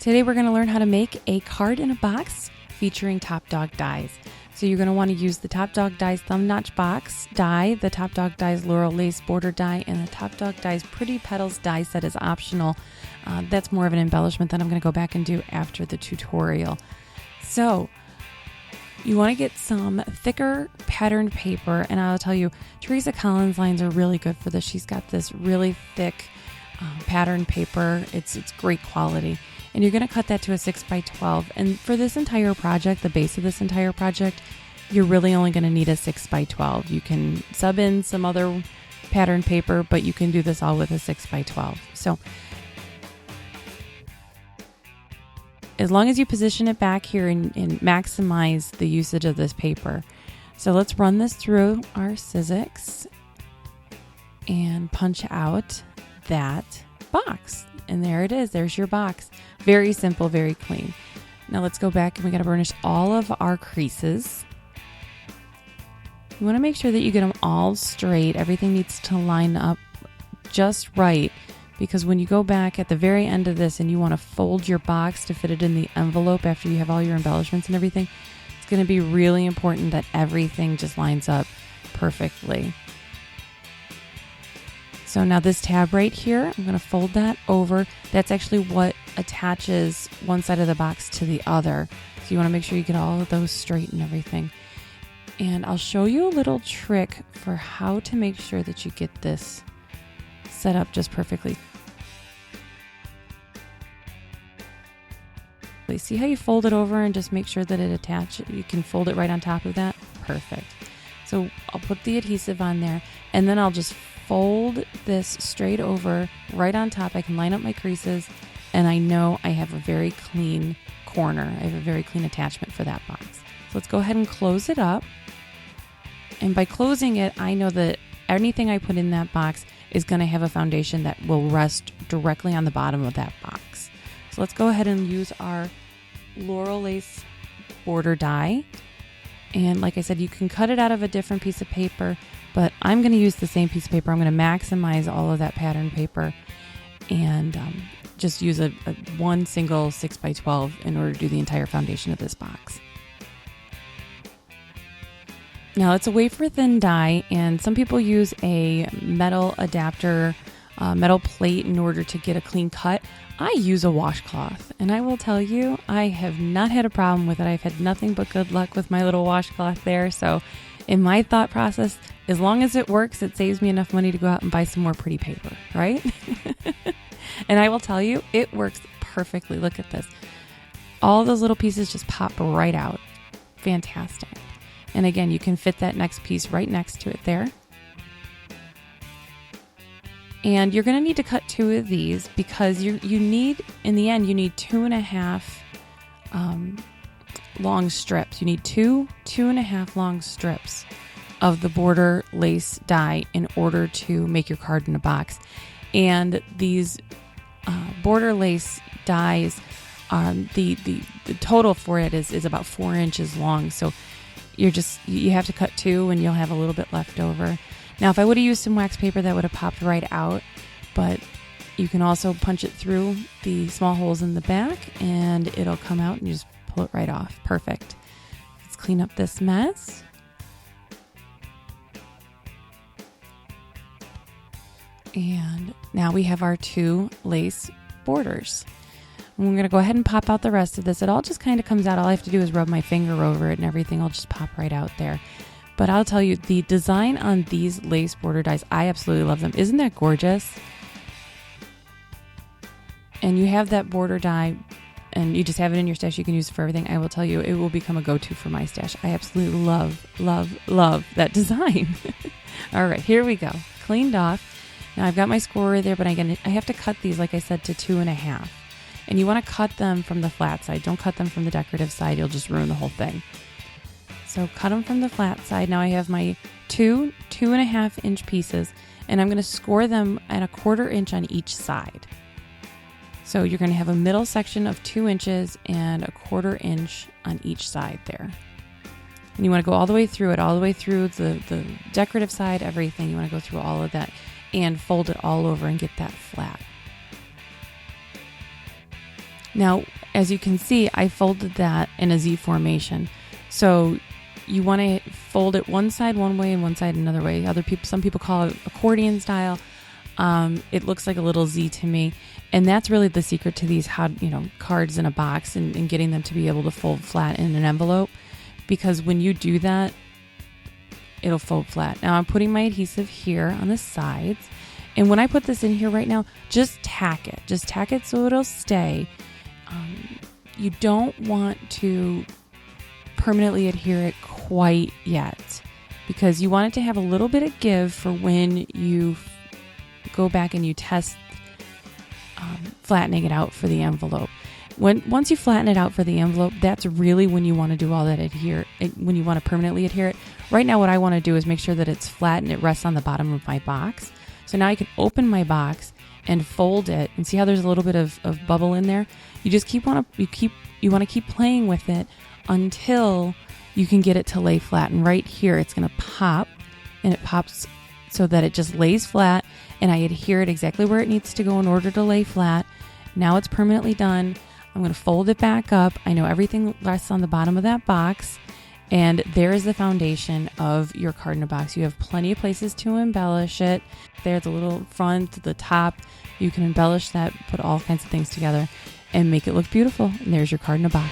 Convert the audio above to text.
Today we're going to learn how to make a card in a box featuring Top Dog dies. So you're going to want to use the Top Dog Dies Thumb Notch Box die, the Top Dog Dies Laurel Lace Border die, and the Top Dog Dies Pretty Petals die set is optional. That's more of an embellishment that I'm going to go back and do after the tutorial. So you want to get some thicker patterned paper, and I'll tell you, Teresa Collins lines are really good for this. She's got this really thick patterned paper. It's great quality. And you're going to cut that to a 6x12. And for this entire project, the base of this entire project, you're really only going to need a 6x12. You can sub in some other pattern paper, but you can do this all with a 6x12. So as long as you position it back here and maximize the usage of this paper. So let's run this through our Sizzix and punch out that box. And there it is. There's your box. Very simple, very clean. Now let's go back and we got to burnish all of our creases. You want to make sure that you get them all straight. Everything needs to line up just right, because when you go back at the very end of this and you want to fold your box to fit it in the envelope after you have all your embellishments and everything, it's going to be really important that everything just lines up perfectly. So now this tab right here, I'm going to fold that over. That's actually what attaches one side of the box to the other. So you want to make sure you get all of those straight and everything. And I'll show you a little trick for how to make sure that you get this set up just perfectly. See how you fold it over and just make sure that it attaches? You can fold it right on top of that. Perfect. So I'll put the adhesive on there, and then I'll just fold this straight over right on top. I can line up my creases, and I know I have a very clean corner. I have a very clean attachment for that box. So let's go ahead and close it up. And by closing it, I know that anything I put in that box is going to have a foundation that will rest directly on the bottom of that box. So let's go ahead and use our Laurel Lace Border die. And like I said, you can cut it out of a different piece of paper, but I'm going to use the same piece of paper. I'm going to maximize all of that pattern paper and just use a one single 6x12 in order to do the entire foundation of this box. Now it's a wafer thin die, and some people use a metal adapter, metal plate in order to get a clean cut. I use a washcloth, and I will tell you, I have not had a problem with it. I've had nothing but good luck with my little washcloth there. So in my thought process, as long as it works, it saves me enough money to go out and buy some more pretty paper, right? And I will tell you, it works perfectly. Look at this. All those little pieces just pop right out. Fantastic. And again, you can fit that next piece right next to it there. And you're going to need to cut 2 of these because you need, in the end, you need 2.5 long strips. You need 2.5 long strips of the border lace die in order to make your card in a box. And these border lace dies, the total for it is about 4 inches long. So you have to cut 2 and you'll have a little bit left over. Now, if I would have used some wax paper, that would have popped right out, but you can also punch it through the small holes in the back and it'll come out and you just pull it right off. Perfect. Let's clean up this mess. And now we have our 2 lace borders. And we're going to go ahead and pop out the rest of this. It all just kind of comes out. All I have to do is rub my finger over it and everything will just pop right out there. But I'll tell you, the design on these lace border dies, I absolutely love them. Isn't that gorgeous? And you have that border die and you just have it in your stash. You can use it for everything. I will tell you, it will become a go-to for my stash. I absolutely love, love, love that design. All right, here we go. Cleaned off. Now I've got my scorer there, but again, I have to cut these, like I said, to 2.5. And you want to cut them from the flat side. Don't cut them from the decorative side. You'll just ruin the whole thing. So cut them from the flat side. Now I have my 2.5 inch pieces, and I'm going to score them at 1/4 inch on each side. So you're going to have a middle section of 2 inches and 1/4 inch on each side there. And you want to go all the way through it, all the way through the decorative side, everything. You want to go through all of that and fold it all over and get that flat. Now, as you can see, I folded that in a Z formation. So you want to fold it one side one way and one side another way. Some people call it accordion style. It looks like a little Z to me. And that's really the secret to these cards in a box and getting them to be able to fold flat in an envelope. Because when you do that, it'll fold flat. Now I'm putting my adhesive here on the sides. And when I put this in here right now, just tack it. Just tack it so it'll stay. You don't want to permanently adhere it quite yet, because you want it to have a little bit of give for when you go back and you test flattening it out for the envelope. Once you flatten it out for the envelope, that's really when you want to do all that when you want to permanently adhere it. Right now what I want to do is make sure that it's flat and it rests on the bottom of my box. So now I can open my box and fold it, and see how there's a little bit of bubble in there. You just want to keep playing with it until you can get it to lay flat. And right here it's going to pop, and it pops so that it just lays flat, and I adhere it exactly where it needs to go in order to lay flat. Now it's permanently done. I'm going to fold it back up. I know everything rests on the bottom of that box, and there is the foundation of your card in a box. You have plenty of places to embellish it. There's the little front, the top. You can embellish that, put all kinds of things together, and make it look beautiful. And there's your card in a box.